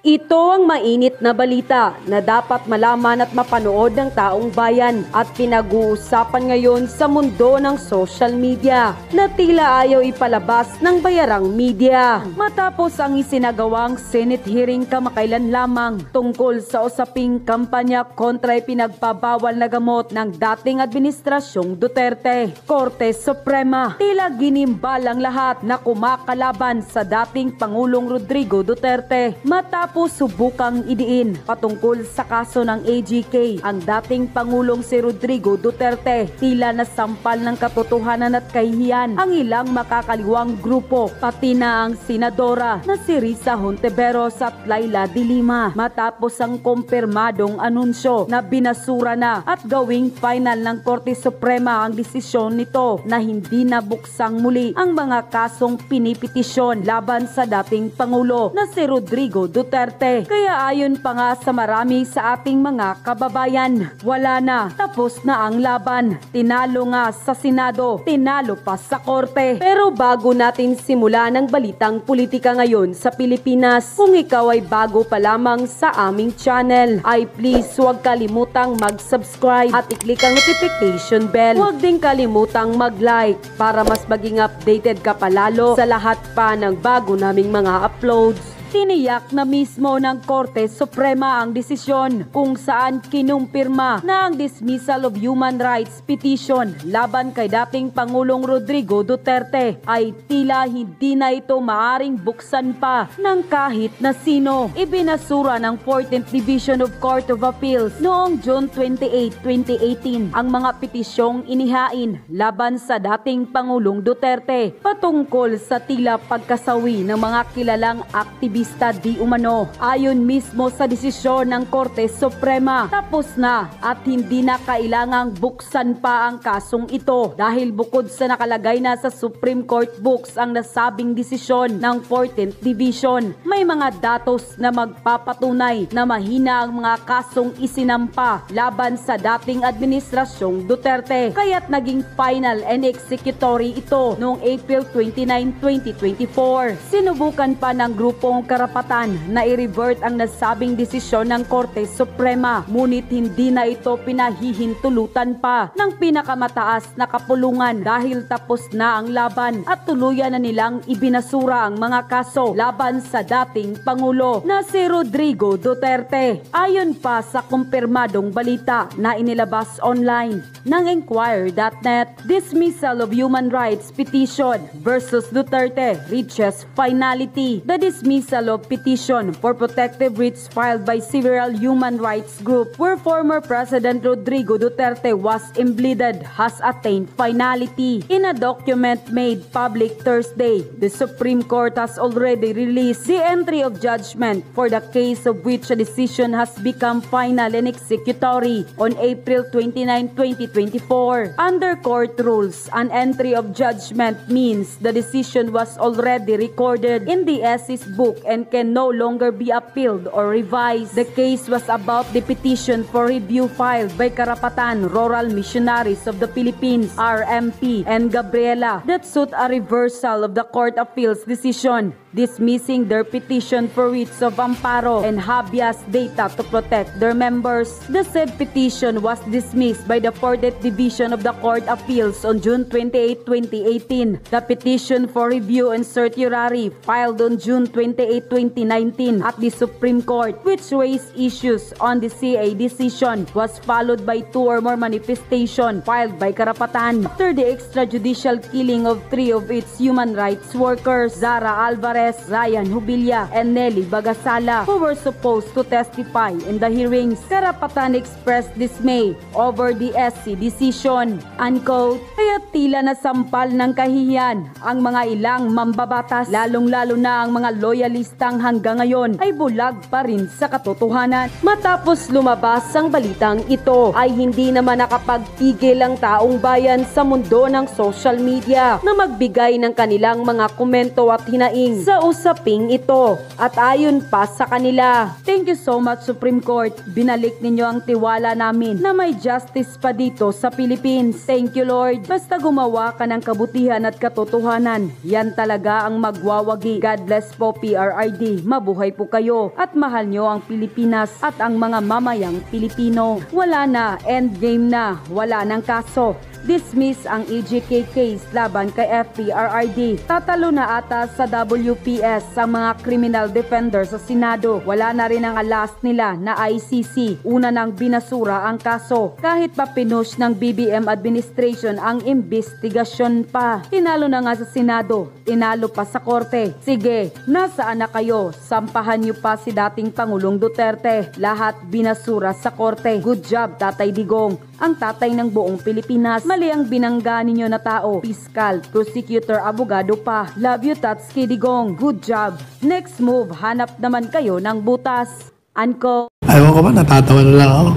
Ito ang mainit na balita na dapat malaman at mapanood ng taong bayan at pinag-uusapan ngayon sa mundo ng social media na tila ayaw ipalabas ng bayarang media. Matapos ang isinagawang Senate hearing kamakailan lamang tungkol sa usaping kampanya kontra ipinagbabawal na gamot ng dating administrasyong Duterte, Korte Suprema tila ginimbal ang lahat na kumakalaban sa dating Pangulong Rodrigo Duterte matapos subukang idiin patungkol sa kaso ng AGK ang dating Pangulong si Rodrigo Duterte. Tila nasampal ng katotohanan at kahihiyan ang ilang makakaliwang grupo, pati na ang senadora na si Risa Hontiveros at Laila de Lima matapos ang kumpirmadong anunsyo na binasura na at gawing final ng Korte Suprema ang desisyon nito na hindi nabuksang muli ang mga kasong pinipetisyon laban sa dating Pangulo na si Rodrigo Duterte. Kaya ayon pa nga sa marami sa ating mga kababayan, wala na, tapos na ang laban. Tinalo nga sa Senado, tinalo pa sa Korte. Pero bago natin simulan ang balitang politika ngayon sa Pilipinas, kung ikaw ay bago pa lamang sa aming channel, ay please huwag kalimutang mag-subscribe at i-click ang notification bell. Huwag din kalimutang mag-like para mas maging updated ka palalo sa lahat pa ng bago naming mga uploads. Tiniyak na mismo ng Korte Suprema ang desisyon kung saan kinumpirma na ang dismissal of human rights petition laban kay dating Pangulong Rodrigo Duterte ay tila hindi na ito maaring buksan pa ng kahit na sino. Ibinasura ng 14th Division of Court of Appeals noong June 28, 2018 ang mga petisyong inihain laban sa dating Pangulong Duterte patungkol sa tila pagkasawi ng mga kilalang aktivista di umano. Ayon mismo sa desisyon ng Korte Suprema, tapos na at hindi na kailangang buksan pa ang kasong ito dahil bukod sa nakalagay na sa Supreme Court books ang nasabing desisyon ng 14th Division, may mga datos na magpapatunay na mahina ang mga kasong isinampa laban sa dating administrasyong Duterte, kaya't naging final and executory ito noong April 29, 2024. Sinubukan pa ng grupong karapatan na i-revert ang nasabing desisyon ng Korte Suprema, ngunit hindi na ito pinahihintulutan pa ng pinakamataas na kapulungan dahil tapos na ang laban at tuluyan na nilang ibinasura ang mga kaso laban sa dating Pangulo na si Rodrigo Duterte. Ayon pa sa kumpirmadong balita na inilabas online ng Enquirer.net, dismissal of human rights petition versus Duterte reaches finality. The dismissal of petition for protective writs filed by several human rights groups where former President Rodrigo Duterte was impleaded has attained finality. In a document made public Thursday, the Supreme Court has already released the entry of judgment for the case of which a decision has become final and executory on April 29, 2024. Under court rules, an entry of judgment means the decision was already recorded in the SE's book and can no longer be appealed or revised. The case was about the petition for review filed by Karapatan Rural Missionaries of the Philippines, RMP, and Gabriela that sought a reversal of the Court Appeals decision dismissing their petition for writs of amparo and habeas data to protect their members. The said petition was dismissed by the 4th Division of the Court Appeals on June 28, 2018. The petition for review and certiorari filed on June 28, 2019 at the Supreme Court, which raised issues on the CA decision, was followed by 2 or more manifestations filed by Karapatan after the extrajudicial killing of 3 of its human rights workers, Zara Alvarez, Ryan Hubilla, and Nelly Bagasala, who were supposed to testify in the hearings. Karapatan expressed dismay over the SC decision, unquote. Kaya tila nasampal ng kahihiyan ang mga ilang mambabatas, lalong-lalo na ang mga loyalistang hanggang ngayon ay bulag pa rin sa katotohanan. Matapos lumabas ang balitang ito, ay hindi naman nakapagpigil ang taong bayan sa mundo ng social media na magbigay ng kanilang mga komento at hinaing sa usaping ito. At ayon pa sa kanila, thank Thank you so much, Supreme Court. Binalik ninyo ang tiwala namin na may justice pa dito sa Philippines. Thank you, Lord. Basta gumawa ka ng kabutihan at katotohanan, yan talaga ang magwawagi. God bless po, PRRD. Mabuhay po kayo at mahal nyo ang Pilipinas at ang mga mamayang Pilipino. Wala na, endgame na, wala ng kaso. Dismiss ang EJK case laban kay FPRRD. Tatalo na ata sa WPS sa mga criminal defender sa Senado. Wala na rin ang alas nila na ICC. Una nang binasura ang kaso. Kahit pa pinush ng BBM administration ang investigasyon pa. Tinalo na nga sa Senado. Tinalo pa sa korte. Sige, nasaan na kayo? Sampahan niyo pa si dating Pangulong Duterte. Lahat binasura sa korte. Good job, Tatay Digong. Ang tatay ng buong Pilipinas. Mali ang binangga ninyo na tao. Piskal, prosecutor, abogado pa. Love you, Tatski Digong. Good job. Next move, hanap naman kayo ng butas. Anko. Ayaw ko ba, natatawa na lang ako.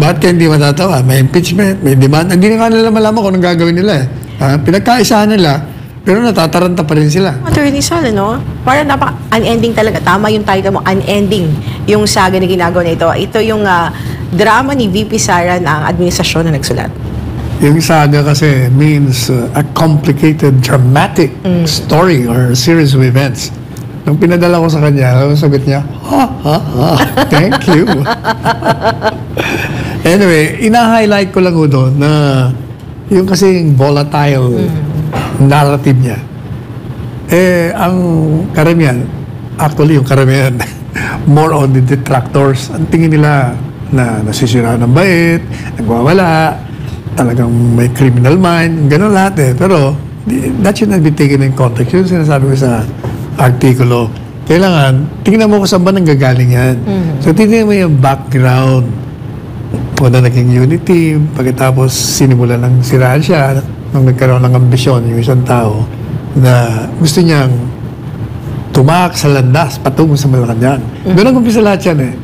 Bakit kayo hindi matatawa? May impeachment, may demand. Hindi na nila malaman kung anong gagawin nila eh. Pinagkaisahan nila, pero natataranta pa rin sila. Attorney Sal, no? Parang unending talaga. Tama yung title mo, unending yung saga na ginagawa na ito. Ito yung drama ni VP Sara ng administrasyon na nagsulat. Yung saga kasi means a complicated, dramatic story or series of events. Nung pinadala ko sa kanya, sagot niya, thank you. Anyway, ina-highlight ko lang doon na yung kasing volatile narrative niya. Ang karamihan, actually yung karamihan, more on the detractors. Ang tingin nila na nasisira ng bait, nagwawala, talagang may criminal mind, gano'n lahat eh. Pero that should not be taken in context. Yung sinasabi ko sa artikulo, kailangan, tingnan mo kung saan ba nanggagaling yan. So, tingnan mo yung background. Una naging unity, pagkatapos sinimulan ng siraan siya, nung nagkaroon ng ambisyon yung isang tao na gusto niyang tumak sa landas patungo sa Malacanang. Doon ang umpisa lahat yan eh.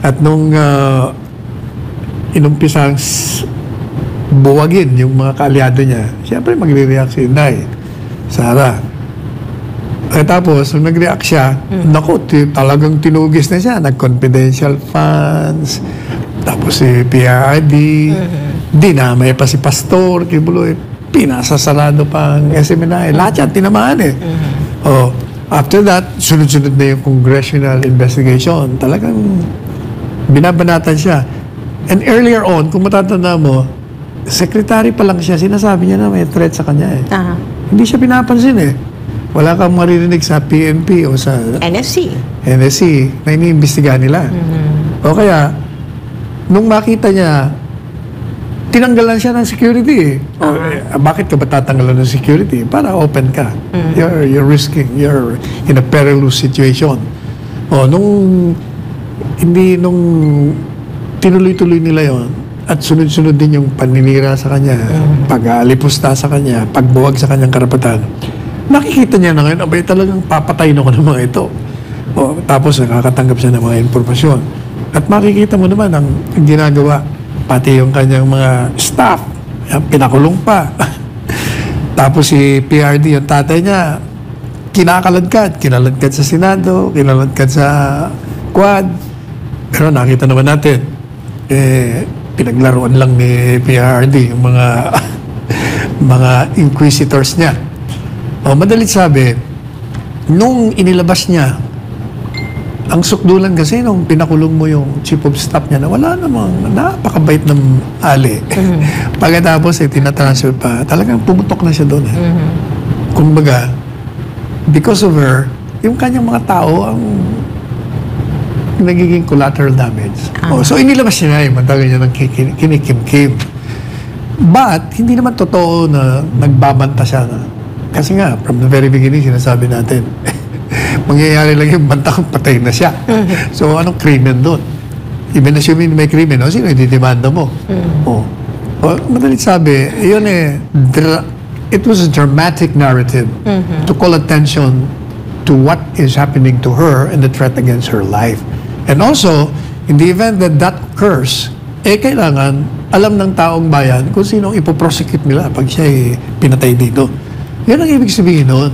At nung inumpisang buwagin yung mga kaalyado niya, siyempre magre-react si Inday, Sara. At tapos, nung nag-react siya, naku, talagang tinugis na siya. Nag-confidential funds, tapos si PRRD, dinamay pa si Pastor, Kibuloy, pinasasarado pang SMNI. Lahat yan, tinamaan eh. Oh, after that, sunod-sunod na yung congressional investigation. Talagang binabanatan siya. And earlier on, kung matatanda mo, secretary pa lang siya, sinasabi niya na may threat sa kanya eh. Hindi siya pinapansin eh. Wala kang maririnig sa PNP o sa NSC na iniimbestigahan nila. O kaya, nung makita niya, tinanggalan siya ng security. Bakit ka ba tatanggalan ng security? Para open ka. You're risking, you're in a perilous situation. Nung tinuloy-tuloy nila yon at sunod-sunod din yung paninira sa kanya, pag-alipusta sa kanya, pagbuwag sa kanyang karapatan, nakikita niya na ngayon, abay talagang papatayin ako ng mga ito. Tapos nakakatanggap siya ng mga informasyon. At makikita mo naman ang ginagawa, pati yung kanyang mga staff, pinakulong pa. Tapos si PRD, yung tatay niya, kinaladkad sa Senado, kinaladkad sa Quad. Pero nakita naman natin, pinaglaruan lang ni PRD yung mga inquisitors niya. Madalit sabi, nung inilabas niya, ang sukdulan kasi nung pinakulong mo yung chief of staff niya na wala namang napakabait ng ali. Pagkatapos tinatransfer pa, talagang pumutok na siya doon. Kumbaga, because of her, yung kanyang mga tao ang nagiging collateral damage. So inilabas niya yung matagal niya ng kinikim-kim. But, hindi naman totoo na nagbabanta siya na. Kasi nga, from the very beginning, sinasabi natin, mangyayari lang yung banta kung patay na siya. So, anong krimen doon? Even assuming may krimen, sino i-demanda mo? Madalit sabi, yun it was a dramatic narrative to call attention to what is happening to her and the threat against her life. And also, in the event that that occurs, kailangan alam ng taong bayan kung sino ipoprosecute nila pag siya pinatay dito. Yan ang ibig sabihin noon.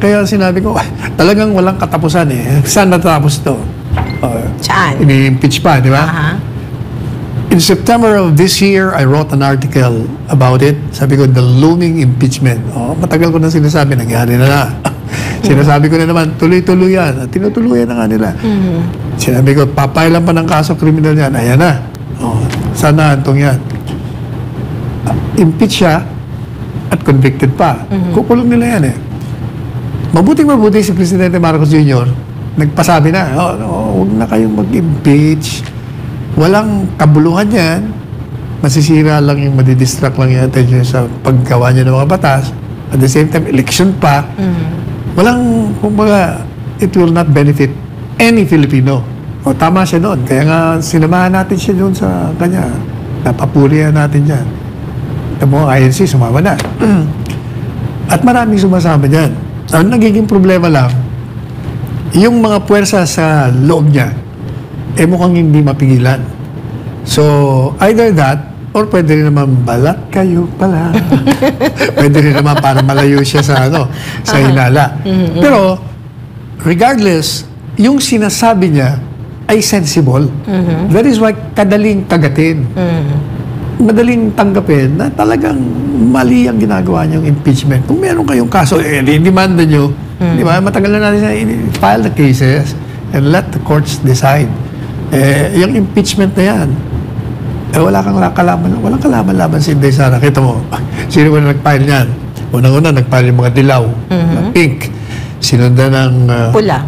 Kaya sinabi ko, talagang walang katapusan eh. Saan natapos to? Saan? ini-impeach pa, di ba? Aha. In September of this year, I wrote an article about it. Sabi ko, the looming impeachment. Matagal ko na sinasabi, nangyari na. Sinasabi ko na naman, tuloy-tuloy yan. At tinutuluyan na nga nila. Sinabi ko, papailan pa ng kaso kriminal yan. Ayan na. Sana antong yan. Impeach siya at convicted pa. Kukulong nila yan eh. Mabuting-mabuti si Presidente Marcos Jr. Nagpasabi na, huwag na kayong mag-impeach. Walang kabuluhan yan. Masisira lang yung madidistract lang yung attention sa paggawa niya ng mga batas. At the same time, election pa. Walang, kumbaga, it will not benefit any Filipino. Tama siya doon. Kaya nga, sinamahan natin siya doon sa kanya. Napapurihan natin dyan. Ito mo, INC, sumama na. At maraming sumasama dyan. Ang nagiging problema lang, yung mga puwersa sa loob niya, mukhang hindi mapigilan. So, either that, or pwede rin naman balat kayo pala. Pwede rin naman para malayo siya sa, sa hinala. Pero, regardless, yung sinasabi niya ay sensible. That is why kadaling kagatin. Madaling tanggapin na talagang mali ang ginagawa niyong impeachment. Kung meron kayong kaso, demanda niyo. Di ba? Matagal na natin file the cases and let the courts decide. Yung impeachment na yan, wala kang kalaban, walang kalaban-laban si Inday Sara. Kita mo, sino ba nag-file niyan? Unang-una, nag-file yung mga dilaw, na pink. Sinundan ng Pula.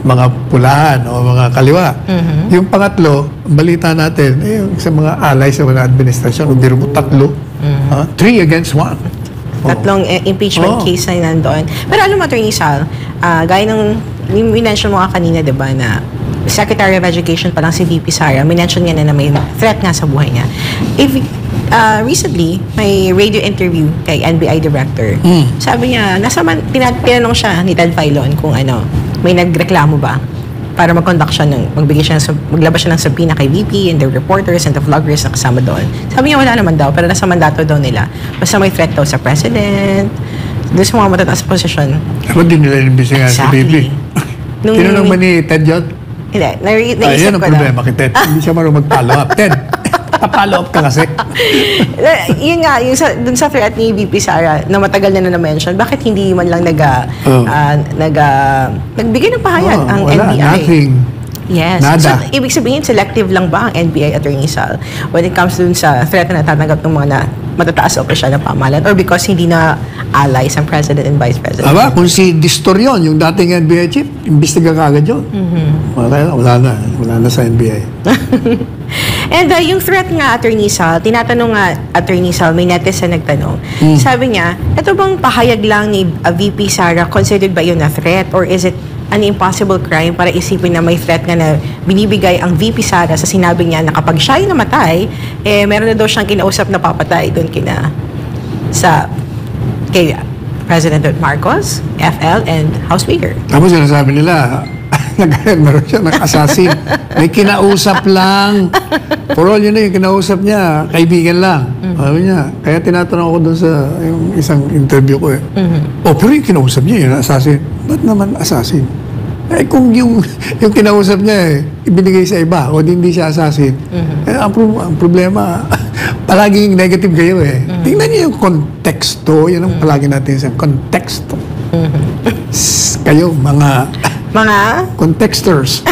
mga pulahan o mga kaliwa. Yung pangatlo, balita natin, yung sa mga alay sa mga administrasyon, kung biro mo tatlo, 3 against 1. Tatlong impeachment case na nandoon. Pero alam mo, Attorney Sal, gaya ng minention mo nga kanina, diba, na Secretary of Education pa lang si VP Sara, minention niya na may threat nga sa buhay niya. Recently, may radio interview kay NBI Director. Sabi niya, tinanong siya ni Ted Filon kung may nagreklamo ba para mag-conduct siya maglabas siya ng subpoena kay VP and the reporters and the vloggers na kasama doon. Sabi niya, wala naman daw, pero nasa mandato daw nila. Basta may threat daw sa president, doon sa mga matataas posisyon. Ako din nila inimbisigan si VP. Tinanong ba ni Ted yun? Hindi, naisip yan ang ko problema kay Ted. Hindi siya marunong mag-follow up. Ted, pa-follow up ka kasi. Yun nga, dun sa threat ni VP Sara na matagal na na-mention, bakit hindi man lang nagbigay ng pahayag ang wala, NBI? Nothing. Yes. Nada. So, ibig sabihin, selective lang ba ang NBI, Attorney Sal, when it comes dun sa threat na natatanggap ng mga matataas na opisyal ng pamahalaan, or because hindi na allies ang President and Vice President? Aba, kung si Distorion, yung dating NBI chief, imbestiga ka agad yun. Wala na sa NBI. And yung threat nga, Attorney Sal, tinatanong nga, Attorney Sal, may netizen nagtanong. Sabi niya, ito bang pahayag lang ni VP Sara, considered ba yun na threat, or is it an impossible crime para isipin na may threat nga na binibigay ang VP Sara sa sinabi niya na kapag siya ay namatay, meron na daw siyang kinausap na papatay doon kay President Marcos, FL, and House Speaker. Tapos sinasabi nila, meron siya ng assassin. May kinausap lang. For all yun yung kinausap niya, kaibigan lang. Sabi niya, kaya tinatanong ako doon sa yung isang interview ko pero yung kinausap niya, yung assassin. Ba't naman assassin? Kung yung kinausap niya ibinigay sa iba o hindi siya assassin, ang problema, palaging negative kayo Tingnan niyo yung konteksto, yan ang palagi natin sa konteksto. Kayo, mga contexters.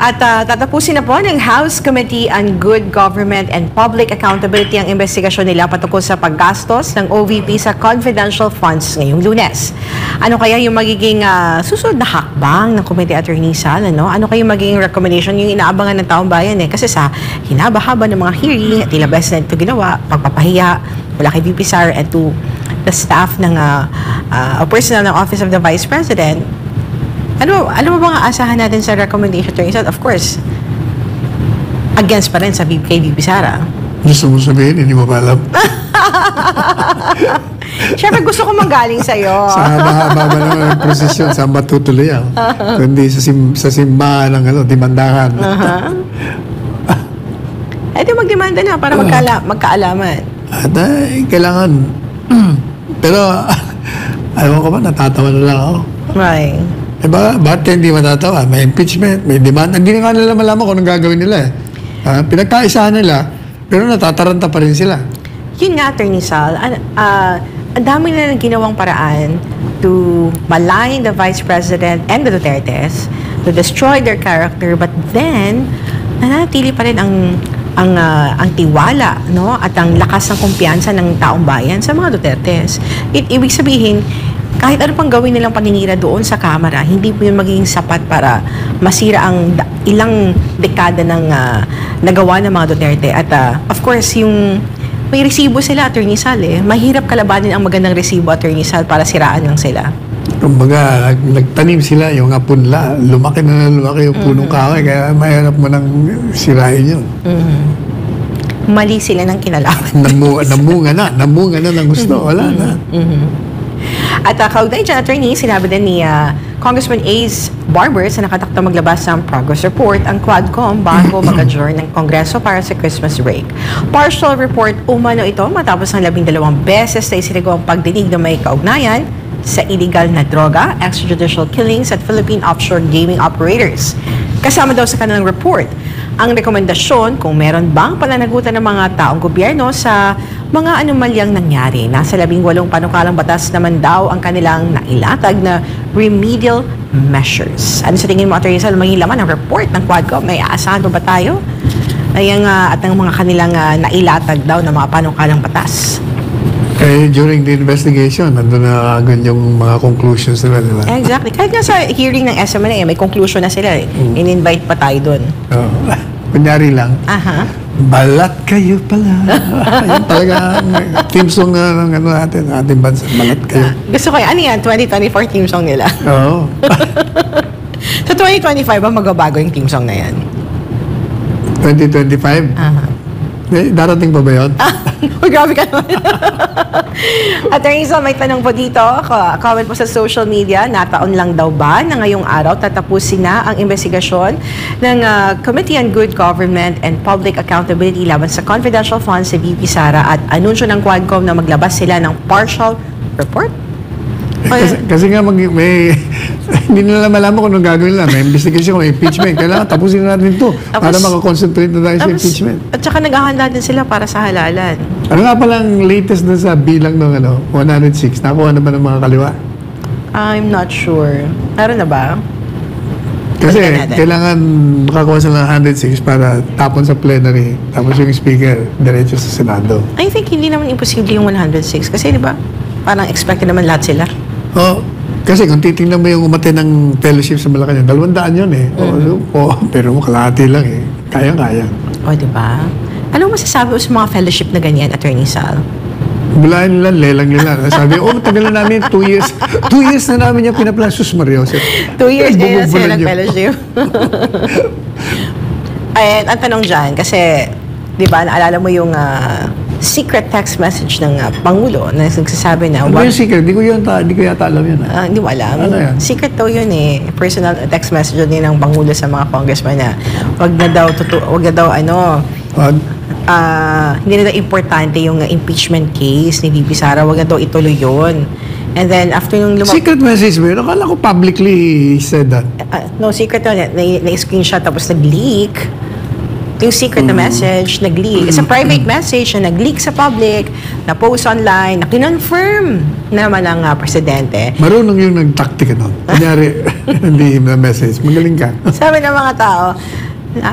At tatapusin na po ng House Committee on Good Government and Public Accountability ang investigasyon nila patungkol sa paggastos ng OVP sa confidential funds ngayong Lunes. Ano kaya yung magiging susunod na hakbang ng Committee, Attorney Sal? Ano kaya yung magiging recommendation yung inaabangan ng taong bayan? Kasi sa hinaba-haba ng mga hearing, tila best na ito ginawa, pagpapahiya mula kay VP Sara and to the staff ng personnel ng Office of the Vice President. Ano ba bang aasahan natin sa recommendation, Attorney Sal? Of course, against pa rin sa kay VP Sara. Gusto mo sabihin, hindi mo pa alam. Siyempre, gusto ko manggaling sa'yo. Sa haba-haba ba naman ang prosesyon, saan matutuloy yan? Kundi sa simbahan ng dimandahan. Di magdemanda na para magkaalaman. At kailangan. Pero, alam ko ba, natatawa na lang ako. Right. Bakit hindi matatawa? May impeachment, may demand. Hindi nga nila malaman kung anong gagawin nila. Pinagkaisahan nila, pero natataranta pa rin sila. Yun nga, Attorney Sal, ang dami na ginawang paraan to malign the Vice President and the Dutertes, to destroy their character, but then, nanatili pa rin ang tiwala, no? At ang lakas ng kumpiyansa ng taong bayan sa mga Dutertes. Ibig sabihin, kahit ano pang gawin nilang paninira doon sa Kamara, hindi po yun magiging sapat para masira ang ilang dekada ng nagawa ng mga Duterte. At of course, yung may resibo sila, Attorney Sal, mahirap kalabanin ang magandang resibo, Attorney Sal, para siraan lang sila. Kumbaga, nagtanim sila yung punla. Lumaki yung punong kahoy, kaya mahirap mo nang sirain yun. Mali sila ng kinalaman. Namunga na ng gusto. Wala na. At kaugnay dyan, Attorney, sinabi din ni Congressman Ace Barbers na nakatakta maglabas ng progress report ang Quadcom bago mag-adjourn ng Kongreso para sa Christmas break. Partial report umano ito matapos ng 12 beses na isinagawang pagdinig na may kaugnayan sa illegal na droga, extrajudicial killings at Philippine offshore gaming operators. Kasama daw sa kanilang report ang rekomendasyon kung meron bang pananagutan ng mga taong gobyerno sa mga anomalyang nangyari. Nasa 18 panukalang batas naman daw ang kanilang nailatag na remedial measures. Ano sa tingin mo, Atty. Sal, maging laman ang report ng Quadcom? May aasahan ba tayo? At ang mga kanilang nailatag daw na mga panukalang batas. During the investigation, nandun na agad yung mga conclusions nila, di ba? Exactly. Kahit nga sa hearing ng SMNA, may conclusion na sila. In-invite pa tayo doon. Kunyari lang, balat kayo pala. Ayun talaga, team song na ng ating bansa, balat kayo. Gusto ko yan. Ano yan? 2024 team song nila. Oo. Sa 2025 ba magbabago yung team song na yan? 2025? Darating pa ba yun? Uy, grabe ka naman. Attorney Sal, may tanong po dito. Comment po sa social media, nataon lang daw ba na ngayong araw tatapusin na ang investigasyon ng Committee on Good Government and Public Accountability laban sa confidential funds sa VP Sara at anunsyo ng Quadcom na maglabas sila ng partial report? Kasi nga hindi nila malaman kung anong gagawin nila. May investigation, may impeachment. Kailangan tapusin natin ito para makakonsentrate na tayo sa impeachment. At saka naghahanda din sila para sa halalan. Ano nga palang latest na sa bilang ng 106? Nakuha na ba ng mga kaliwa? I'm not sure. Meron na ba? Kasi kailangan makakuha sila ng 106 para tapon sa plenary. Tapos yung speaker, diretso sa Senado. I think hindi naman imposible yung 106. Kasi di ba, parang expected naman lahat sila. Kasi kung titingnan mo yung umate ng fellowship sa Malacanang, 200 yun pero kalahati lang Kaya-kaya. Di ba? Anong masasabi mo sa mga fellowship na ganyan, Attorney Sal? Bulayan nila, lelang nila. Sabi, tagal na namin, 2 years. 2 years na namin yung pinaplan. Sus Mario. 2 years na sila ng fellowship. Ay, ang tanong dyan, kasi, di ba, naalala mo yung secret text message ng Pangulo na nagsasabi na... Ano yung secret? Di ko yata alam yun. Hindi mo alam. Ano yan? Secret daw yun Personal text message din ng Pangulo sa mga congressman na wag na daw hindi na daw importante yung impeachment case ni VP Sara. Wag na daw ituloy yun. And then, after nung secret message mo yun? Akala ko publicly said that. No, secret yun. Na-screenshot tapos nag-leak. Yung secret na message, nag-leak. It's a private message na nag-leak sa public, na-post online, na kinonfirm naman ng presidente. Marunong yung nag-tactic nun. Kunyari, hindi na message. Magaling ka. Sabi ng mga tao,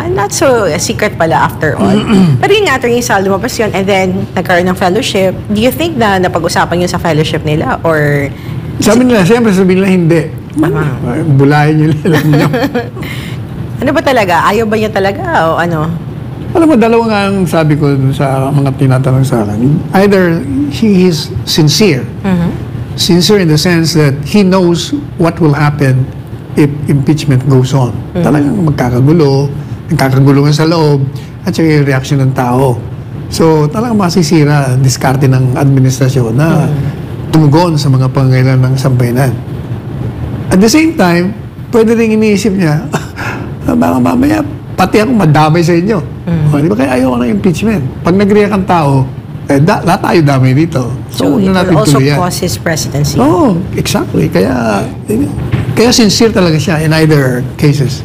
not so secret pala after all. Pero yun nga, Attorney Sal, lumabas yun, and then nagkaroon ng fellowship. Do you think na napag-usapan yun sa fellowship nila? Or... Sabi nila, siyempre sabihin nila hindi. Bulayan nyo. Ano ba talaga? Ayaw ba niya talaga o ano? Alam mo, dalawa nga ang sabi ko sa mga tinatanong sa akin. Either he is sincere. Sincere in the sense that he knows what will happen if impeachment goes on. Talagang nagkakagulungan sa loob, at saka yung reaction ng tao. So, talagang masisira ang diskarte ng administrasyon na tumugon sa mga pangangailangan ng sambayanan. At the same time, pwede rin iniisip niya, baka mamaya, pati ako madamay sa inyo. Di ba kaya ayaw ko ng impeachment? Pag nag-react ang tao, lahat tayo damay dito. So it will also cause his presidency. Exactly. Kaya Kaya sincere talaga siya in either cases.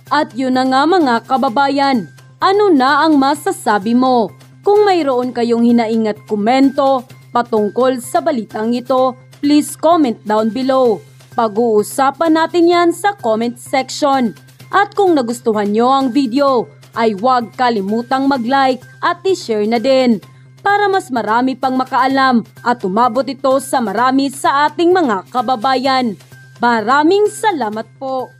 At yun na nga mga kababayan, ano na ang masasabi mo? Kung mayroon kayong hinaingat komento patungkol sa balitang ito, please comment down below. Pag-uusapan natin yan sa comment section. At kung nagustuhan nyo ang video, ay huwag kalimutang mag-like at i-share na din para mas marami pang makaalam at umabot ito sa marami sa ating mga kababayan. Maraming salamat po!